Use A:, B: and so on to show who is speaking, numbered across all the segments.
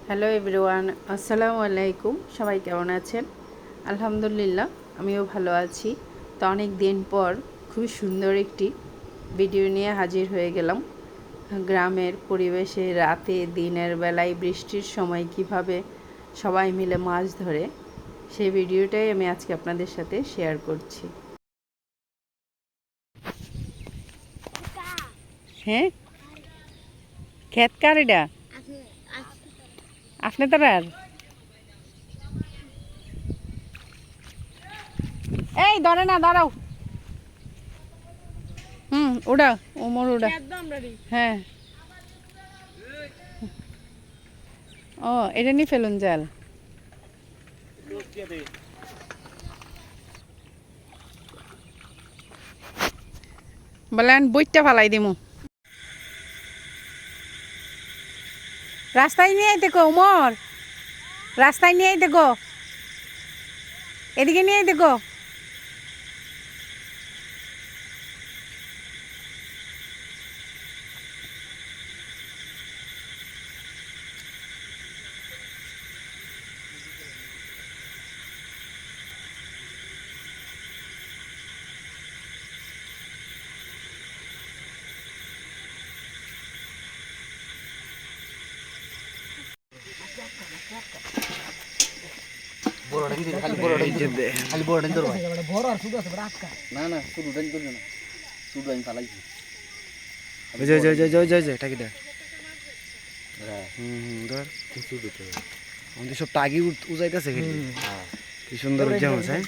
A: Hello everyone, আসসালামু আলাইকুম। সবাই কেমন আছেন? আলহামদুলিল্লাহ, আমিও ভালো আছি। তো অনেক দিন পর খুবই সুন্দর একটি ভিডিও নিয়ে হাজির হয়ে গেলাম। গ্রামের পরিবেশে রাতে দিনের বেলায় বৃষ্টির সময় কিভাবে সবাই মিলে মাছ ধরে, সেই ভিডিওটাই আমি আজকে আপনাদের সাথে শেয়ার করছি। হ্যাঁ, ক্ষেত কার এটা? আপনি তার এই ধরে না, দাঁড়াও। ওটা ওমর ওটা। হ্যাঁ, ও এটা নিয়ে ফেলুন জাল। বলেন বইটা ফালাই দিমু। রাস্তায় নিয়ে আইতে গো ওমর, রাস্তায় নিয়ে আইতে গো, এদিকে নিয়ে আইতে গো।
B: সব টাগি উজাইতেছে কি সুন্দর মাছ। হ্যাঁ,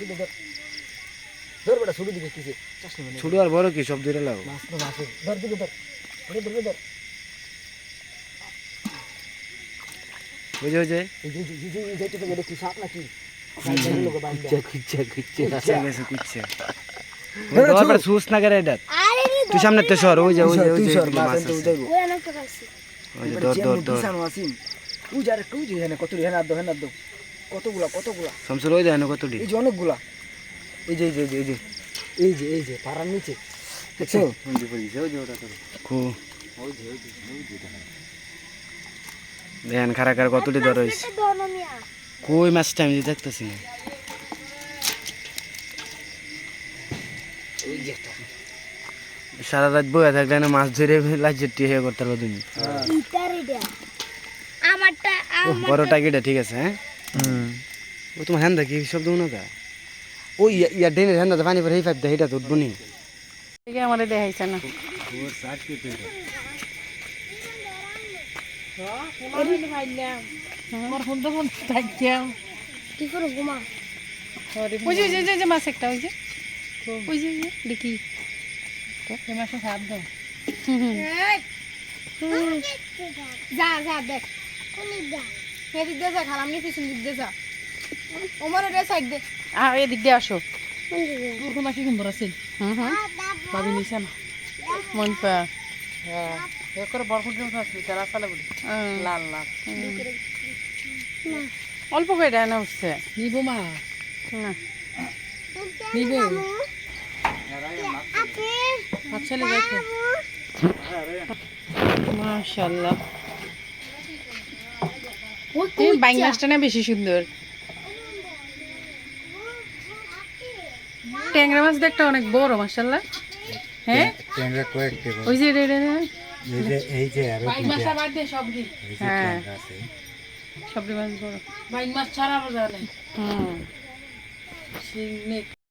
B: ছোট আর বড় কি সব ধরে লাও। তুই সামনে তো সর, ওই যে কতগুলা শামসুর, ওই দেখেন কতটি, এই যে অনেকগুলা, এই যে এই যে এই যে পাড়ার নিচে দেখছো। দেখেন খারা খারা কতটি ধরা হয়েছে। কই মাছটা আমি দেখতেছি না। সারা রাত বয়ে থাকলে না মাছ ধরে লাইজেটি হয়ে করতে পারো তুমি। বড় টাকিটা ঠিক আছে। হ্যাঁ, ও তোমার হ্যান্ডা কি সব দেবো না কা, ওই ইয়ার ডেনের হ্যান্ডাতে পানি পরে এই পাইপ দেয়, এটা তো উঠবো নি।
A: আমাদের দেখাইছে না। মাছ একটা ওই যে ওই যে দেখি
C: যা যা দেখ এদিক দিয়ে যা, খালাম নি পিছন দিক দিয়ে যা, ওমর এটা সাইড দে।
A: এদিক দিয়ে আসো।
C: তোমার কি সুন্দর আছে ভাবি নিছে না
A: মন পা।
C: হ্যাঁ করে বরফুট তারা চালে বলি লাল লাল
A: অল্প করে দেয় না হচ্ছে।
C: নিব মা
A: না
C: নিব হাত ছেলে যাইতে
A: মাশাআল্লাহ। এই বাইং মাছটা না বেশি সুন্দর। ট্যাংরা মাছ দেখতে অনেক বড় মাশাআল্লাহ। হ্যাঁ,
B: ট্যাংরা কয়েকটি,
A: ওই যে
B: এই যে আর
C: বাইং মাছ আবার দে সব দি।
A: হ্যাঁ, সবরি মাছ বড়।
C: বাইং মাছ ছাড়া বাজারে
A: হুম
C: সিং